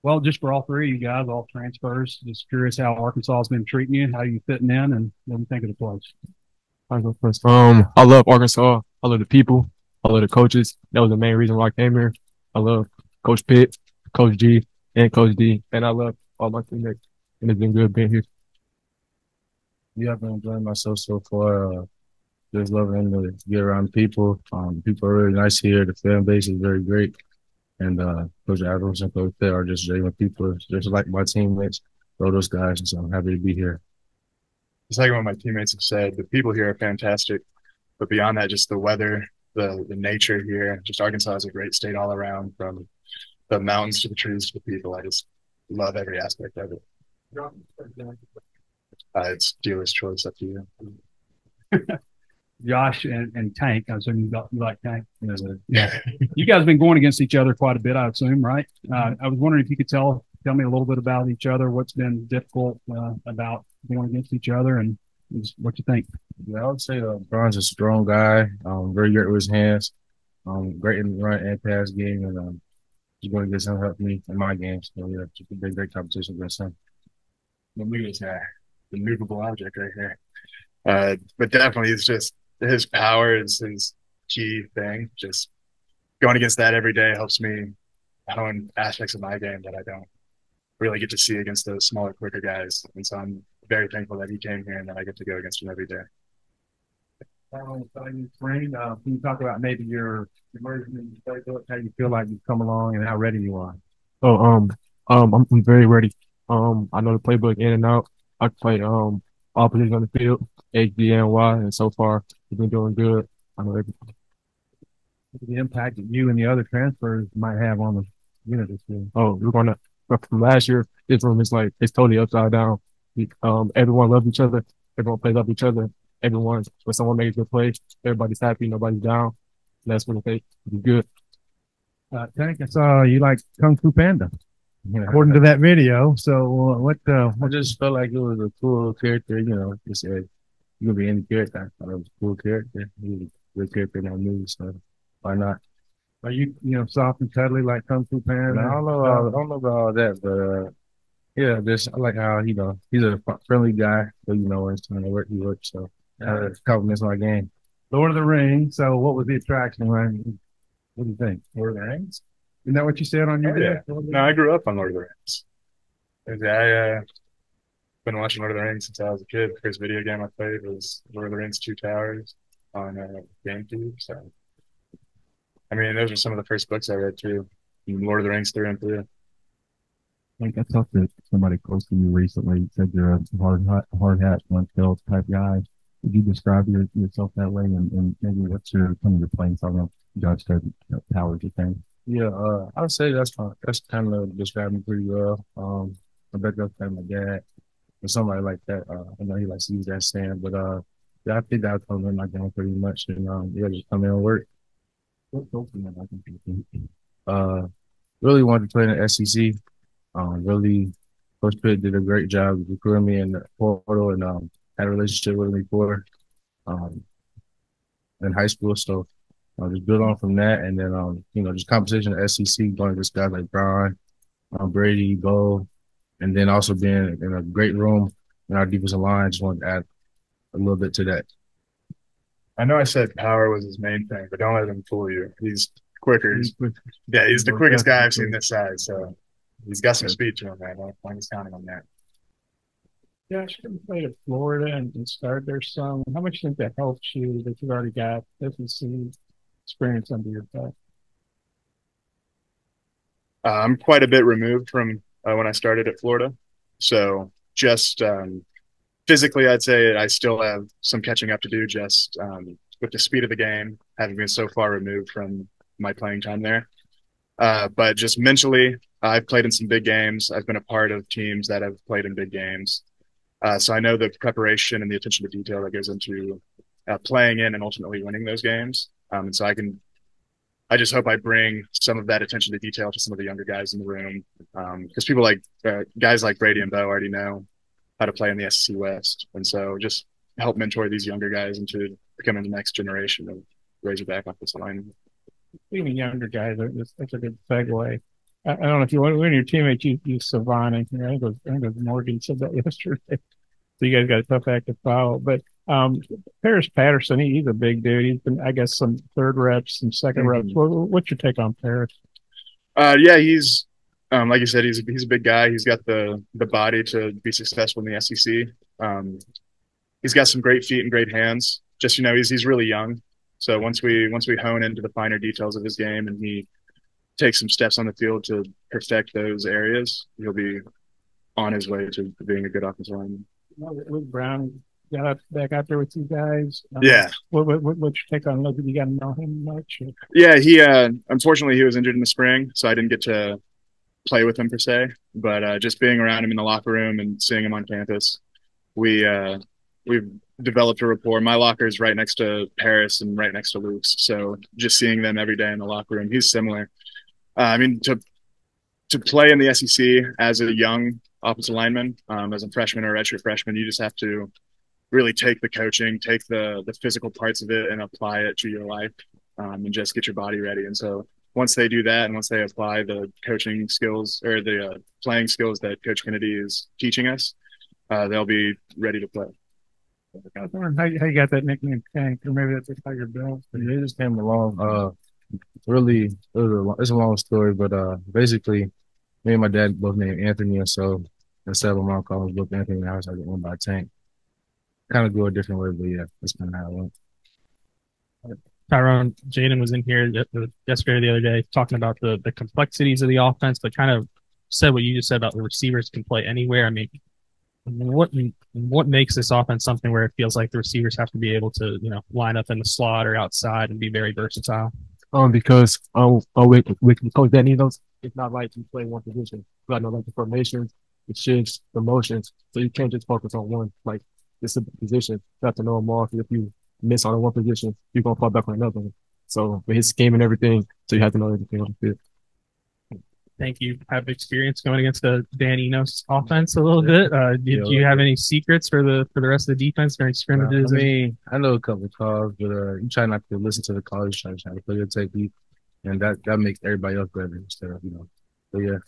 Well, just for all three of you guys, all transfers, just curious how Arkansas has been treating you, how you fitting in, and what do you think of the place? I go first. I love Arkansas. I love the people. I love the coaches. That was the main reason why I came here. I love Coach Pitt, Coach G, and Coach D, and I love all my teammates. And it's been good being here. Yeah, I've been enjoying myself so far. Just loving to get around people. People are really nice here. The fan base is very great. And Coach Adams and Coach Pitt are just genuine people, just like my teammates. All those guys, and so I'm happy to be here. It's like what my teammates have said. The people here are fantastic, but beyond that, just the weather, the nature here. Just Arkansas is a great state all around, from the mountains to the trees to the people. I just love every aspect of it. It's dealer's choice, up to you. Josh and Tank, I assume you like Tank. Yeah. You guys have been going against each other quite a bit, I assume, right? I was wondering if you could tell me a little bit about each other, what's been difficult about going against each other, and just what you think. Yeah, I would say Braun's a strong guy. Very great with his hands. Great in the run and pass game, and he's going to get some help me in my games. So yeah, it's a great competition against him. The biggest guy, the movable object right here. But definitely, it's just his power is his key thing. Just going against that every day helps me hone aspects of my game that I don't really get to see against those smaller, quicker guys. And so I'm very thankful that he came here and that I get to go against him every day. Spring, can you talk about maybe your immersion in the playbook, how you feel like you've come along, and how ready you are? So I'm very ready. I know the playbook in and out. I play all positions on the field, H, D, and Y, and so far we've been doing good. I know everything. The impact that you and the other transfers might have on the unit this year. Oh, we're gonna from last year. This room is like it's totally upside down. Everyone loves each other. Everyone plays up each other. Everyone, when someone makes a good play, everybody's happy. Nobody's down. That's what it takes. It's good. Tank, I saw you like Kung Fu Panda, according to that video. So I just felt like it was a cool character. Just said you could be any character. I thought it was a cool character. He was a good character in that movie, so why not? are you soft and cuddly like Kung Fu And Panda? I don't know about all that, but yeah, just I like how he's a friendly guy. So when it's time to work, he works. So compliments my game. Lord of the Rings. So what was the attraction? Right? What do you think? Lord of the Rings? Isn't that what you said on your Oh, yeah. video? No, I grew up on Lord of the Rings. I been watching Lord of the Rings since I was a kid. The first video game I played was Lord of the Rings Two Towers on GameCube. So, I mean, those are some of the first books I read too. Lord of the Rings through and through. Like I talked to somebody close to you recently. Said you're a hard hat, one kill type guy. Would you describe yourself that way? And maybe what's some of your playing style? I don't know, Judge said powers you think. Yeah, I would say that's kind of described me pretty well. I bet that's kind of my dad or somebody like that. I know he likes to use that saying, but yeah, I think that's coming in my game pretty much, and yeah, just come in and work. What compliment I think. Uh, really wanted to play in the SEC. Really, Coach Pitt did a great job recruiting me in the portal, and had a relationship with me before um, in high school. So just build on from that, and then just competition at SEC, going against guys like Braun, Brady, Gold, and then also being in a great room in our defensive line. Just wanted to add a little bit to that. I know I said power was his main thing, but don't let him fool you. He's quicker. Yeah, he's the quickest guy I've seen this size. So he's got some speed to him, man. I'm just counting on that. Josh, you played at Florida and started there some. How much do you think that helps you that you've already got SEC experience under your belt? I'm quite a bit removed from when I started at Florida. So just physically, I'd say I still have some catching up to do just with the speed of the game, having been so far removed from my playing time there. But just mentally, I've played in some big games. I've been a part of teams that have played in big games. So I know the preparation and the attention to detail that goes into playing in and ultimately winning those games. And so I just hope I bring some of that attention to detail to some of the younger guys in the room. Because people like guys like Brady and Bo already know how to play in the SEC West. And so just help mentor these younger guys into becoming the next generation of Razorback offensive linemen. Speaking of younger guys, that's a good segue. I don't know if you want one of your teammates you Savannah. I think it was Morgan said that yesterday. So you guys got a tough act to follow. But Paris Patterson, he's a big dude. He's been, I guess, some third reps, some second reps. What's your take on Paris? Yeah, he's like you said, he's a big guy. He's got the body to be successful in the SEC. He's got some great feet and great hands. Just he's really young. So once we hone into the finer details of his game and he takes some steps on the field to perfect those areas, he'll be on his way to being a good offensive lineman. With Brown got back out there with you guys. Yeah. What's your take on Logan? You got to know him much? Or? Yeah, he unfortunately he was injured in the spring, so I didn't get to play with him per se. But just being around him in the locker room and seeing him on campus, we've developed a rapport. My locker is right next to Paris and right next to Luke's, so just seeing them every day in the locker room, he's similar. I mean, to play in the SEC as a young offensive lineman, as a freshman or a redshirt freshman, you just have to really take the coaching, take the physical parts of it, and apply it to your life, and just get your body ready. And so once they do that, and once they apply the coaching skills or the playing skills that Coach Kennedy is teaching us, they'll be ready to play. I was wondering how you got that nickname Tank, or maybe that's just how you're built. It just came along. Really, it's a long story, but basically, me and my dad both named Anthony, and so instead of my mom calling us both Anthony, I was like one by Tank. Kind of go a different way, but yeah, that's kind of how it went. Tyrone, Jaden was in here yesterday or the other day talking about the complexities of the offense, but kind of said what you just said about the receivers can play anywhere. I mean, what makes this offense something where it feels like the receivers have to be able to, line up in the slot or outside and be very versatile? Because with Coach Danny, it's not like you play one position. You got to know like the formations, the shifts, the motions. So you can't just focus on one. Like it's a position. You have to know them all. If you miss on one position, you're gonna fall back on another one. So with his scheme and everything, so you have to know everything on the field. Think you have experience going against the Dan Enos offense a little bit. Do you have any secrets for the rest of the defense during scrimmages? I mean, I know a couple of calls, but you try not to listen to the calls. You try to play your technique, and that makes everybody else better instead of But yeah,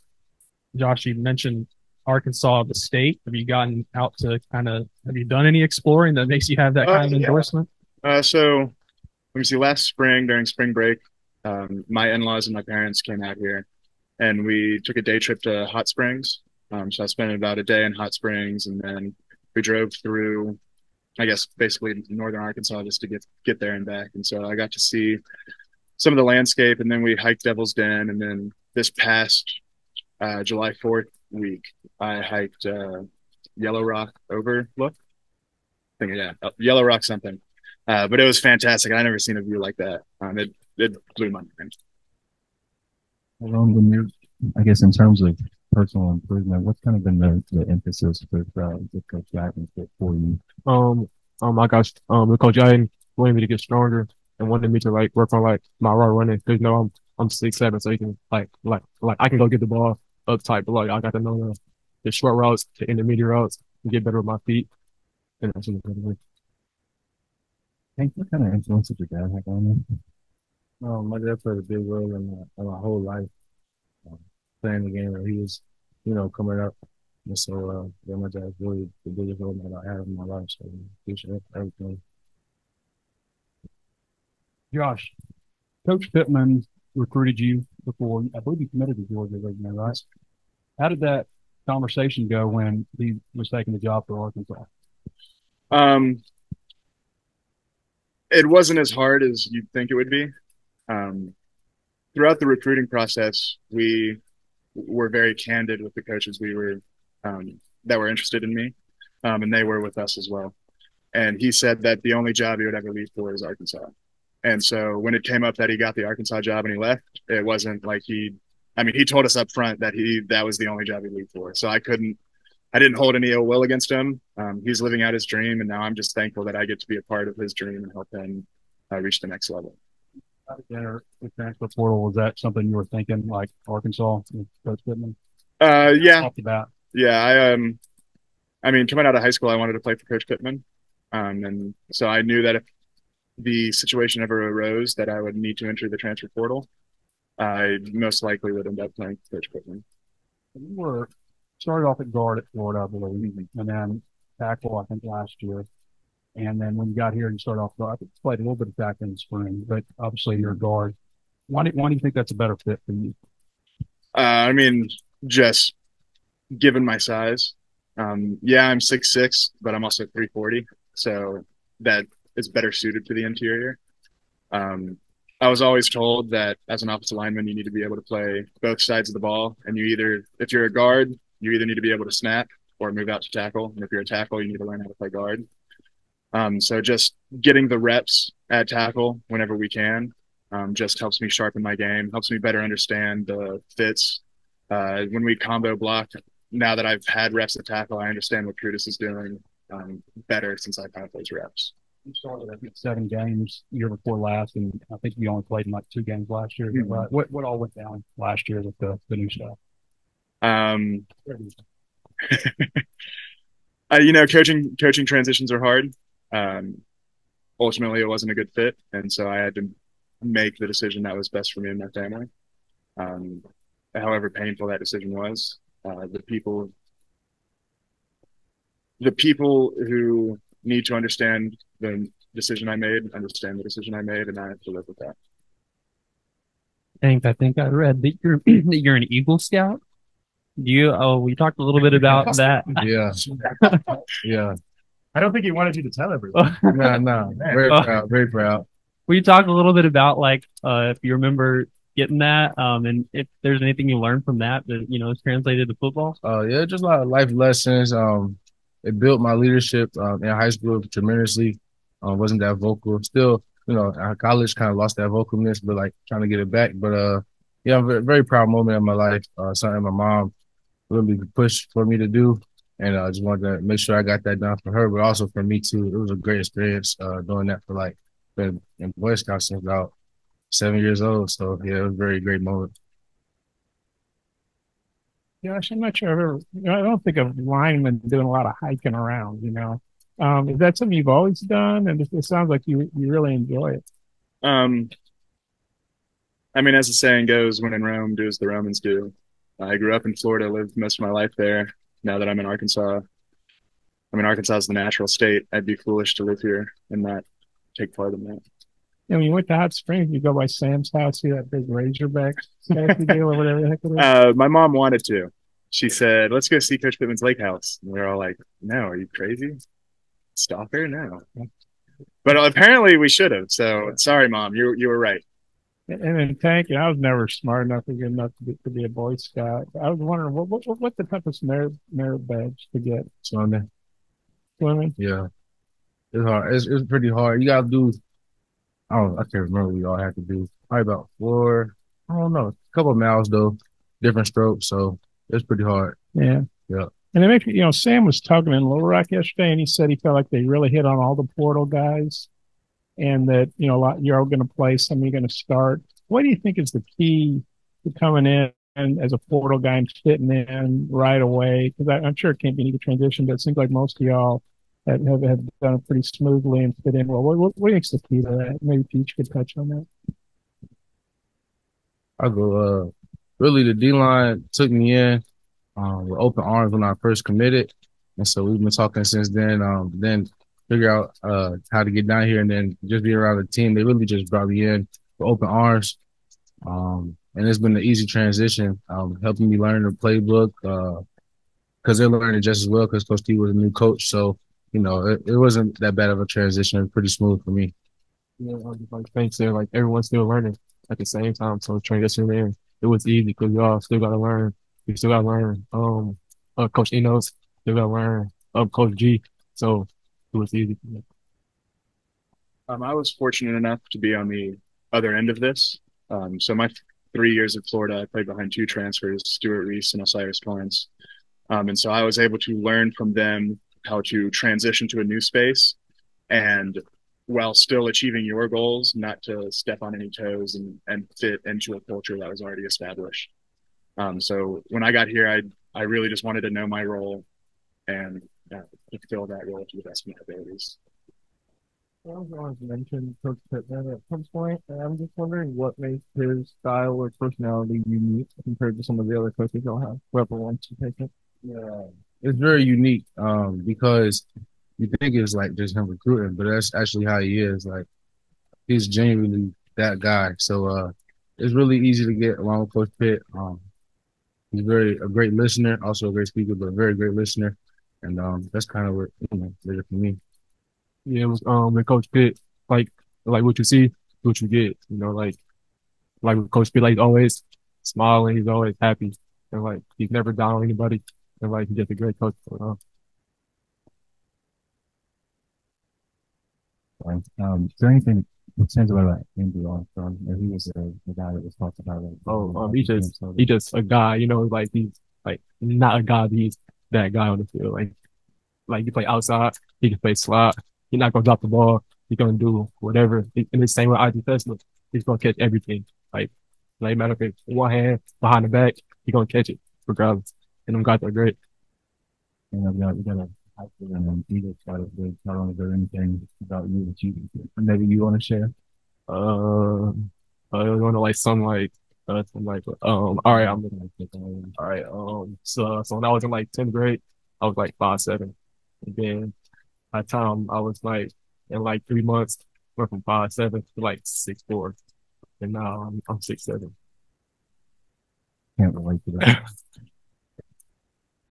Josh, you mentioned Arkansas, the state. Have you gotten out to have you done any exploring that makes you have that kind of endorsement? So let me see. Last spring during spring break, my in-laws and my parents came out here, and we took a day trip to Hot Springs. So I spent about a day in Hot Springs, and then we drove through, I guess, basically northern Arkansas just to get there and back. And so I got to see some of the landscape, and then we hiked Devil's Den, and then this past July 4th week, I hiked Yellow Rock Overlook. Yellow Rock something. But it was fantastic. I never seen a view like that. It blew my mind. When you're, I guess, in terms of personal improvement, what's kind of been the emphasis with Coach Jackson for you? I got with Coach Jackson wanted me to get stronger and wanted me to like work on like my raw running because I'm 6'7", so he can like I can go get the ball up tight, but like I got to know the short routes, the intermediate routes, and get better with my feet. And that's what I'm Hank, what kind of influence did your dad have on you? my dad played a big role in my whole life, playing the game where he was, coming up. And so, my dad's really the biggest role that I have in my life. So, I appreciate everything. Josh, Coach Pittman recruited you before. I believe you committed to Georgia originally, right? How did that conversation go when he was taking the job for Arkansas? It wasn't as hard as you'd think it would be. Throughout the recruiting process, we were very candid with the coaches that were interested in me, and they were with us as well. And he said that the only job he would ever leave for is Arkansas. And so when it came up that he got the Arkansas job and he left, it wasn't like he told us up front that that was the only job he'd leave for. So I didn't hold any ill will against him. He's living out his dream, and now I'm just thankful that I get to be a part of his dream and help him reach the next level. The transfer portal, was that something you were thinking, like Arkansas with Coach Pittman? Yeah. Off the bat. Yeah, coming out of high school, I wanted to play for Coach Pittman. And so I knew that if the situation ever arose that I would need to enter the transfer portal, I most likely would end up playing Coach Pittman. You were started off at guard at Florida, I believe, and then tackle, I think, last year. And then when you got here, you started off guard. I think you played a little bit of tackle in the spring, but obviously you're a guard. Why do you think that's a better fit for you? I mean, just given my size, yeah, I'm 6'6", but I'm also 340, so that is better suited for the interior. Um, I was always told that as an offensive lineman, you need to be able to play both sides of the ball, and if you're a guard, you either need to be able to snap or move out to tackle, and if you're a tackle, you need to learn how to play guard. So just getting the reps at tackle whenever we can just helps me sharpen my game, helps me better understand the fits. When we combo block, now that I've had reps at tackle, I understand what Curtis is doing better since I've had those reps. You started, I think, 7 games year before last, and I think you only played in like 2 games last year. Mm-hmm. Right? What all went down last year with the new stuff? Um, coaching transitions are hard. Um, Ultimately, it wasn't a good fit, and so I had to make the decision that was best for me and my family. Um, However painful that decision was, the people who need to understand the decision I made understand the decision I made, and I have to live with that. I think I read that you're that you're an Eagle Scout. We talked a little bit about that. Yeah, yeah. I don't think he wanted you to tell everyone. No. Very proud, very proud. We talked a little bit about if you remember getting that, and if there's anything you learned from that is translated to football. Yeah, just a lot of life lessons. It built my leadership in high school tremendously. Wasn't that vocal. Still, college kind of lost that vocalness, but like trying to get it back. But yeah, very, very proud moment in my life. Something my mom really pushed for me to do. And I just wanted to make sure I got that done for her, but also for me too. It was a great experience doing that for been in Boy Scouts since about 7 years old. So yeah, it was a very great moment. Gosh, I'm not sure I've ever, I don't think of linemen doing a lot of hiking around, Is that something you've always done? And it sounds like you really enjoy it. Um, I mean, as the saying goes, when in Rome, do as the Romans do. I grew up in Florida, lived most of my life there. Now that I'm in Arkansas, Arkansas is the natural state. I'd be foolish to live here and not take part in that. And when you went to Hot Springs, you go by Sam's house, see that big Razorback statue deal or whatever the heck it is? My mom wanted to. She said, "Let's go see Coach Pittman's lake house." And we were all like, "No, are you crazy? Stalker? No." But apparently we should have. So sorry, Mom. You were right. And then Tank, I was never smart enough or good enough to be a Boy Scout. I was wondering what the toughest merit badge to get? Swimming. Swimming? Yeah. It's hard. It's pretty hard. You gotta do, I can't remember what we all had to do. Probably about 4, I don't know, a couple of miles though, different strokes. So it's pretty hard. Yeah. Yeah. And it makes me, Sam was talking in Little Rock yesterday, and he said he felt like they really hit on all the portal guys, and that you're all going to play, some you're going to start. What do you think is the key to coming in as a portal guy and fitting in right away? Because I'm sure it can't be an easy transition, but it seems like most of y'all have done it pretty smoothly and fit in well. What do you think's the key to that? Maybe Peach could touch on that. I go. Really, the D line took me in with open arms when I first committed, and so we've been talking since then. Then figure out how to get down here, and then just be around the team. They really just brought me in with open arms, and it's been an easy transition, helping me learn the playbook because they're learning just as well because Coach T was a new coach. So it wasn't that bad of a transition. It was pretty smooth for me. Yeah, like thanks there, like everyone's still learning at the same time. So transition in, it was easy because we all still gotta learn. We still gotta learn. Coach Enos still gotta learn. Coach G. So it was easy for me. I was fortunate enough to be on the other end of this. So my 3 years at Florida, I played behind 2 transfers, Stuart Reese and Osiris Torrance. And so I was able to learn from them how to transition to a new space and while still achieving your goals, not to step on any toes and fit into a culture that was already established. So when I got here, I really just wanted to know my role and fulfill that role to the best of my abilities. I was always mentioned Coach Pittman at some point, and I'm just wondering what makes his style or personality unique compared to some of the other coaches y'all have. Whoever wants to take it. Yeah, it's very unique. Because you think it's like just him recruiting, but that's actually how he is. Like he's genuinely that guy. So it's really easy to get along with Coach Pitt. He's a great listener, also a great speaker, but a very great listener. And that's kind of what did it for me. Yeah, it was with Coach Pitt, like what you see, what you get. Like with Coach Pitt, like he's always smiling, he's always happy, and like he's never down on anybody, and like he's just a great coach. Is there anything that stands out about Andrew Armstrong? He was the guy that was talked about. He's just a guy, like he's like not a guy, but he's that guy on the field. Like he play outside, he can play slot. He's not gonna drop the ball. He's gonna do whatever. And the same with ID Tesla, he's gonna catch everything. Like matter of fact, one hand behind the back, he's gonna catch it regardless. And them guys are great. We got a high school and an Eagles side of the Tyrone. Is there anything about you that you maybe you want to share? Uh, I want to like all right, I'm looking at all right. So when I was in like 10th grade, I was like 5'7", and then by the time I was like in like 3 months, went from 5'7" to like 6'4", and now I'm 6'7". Can't relate to that.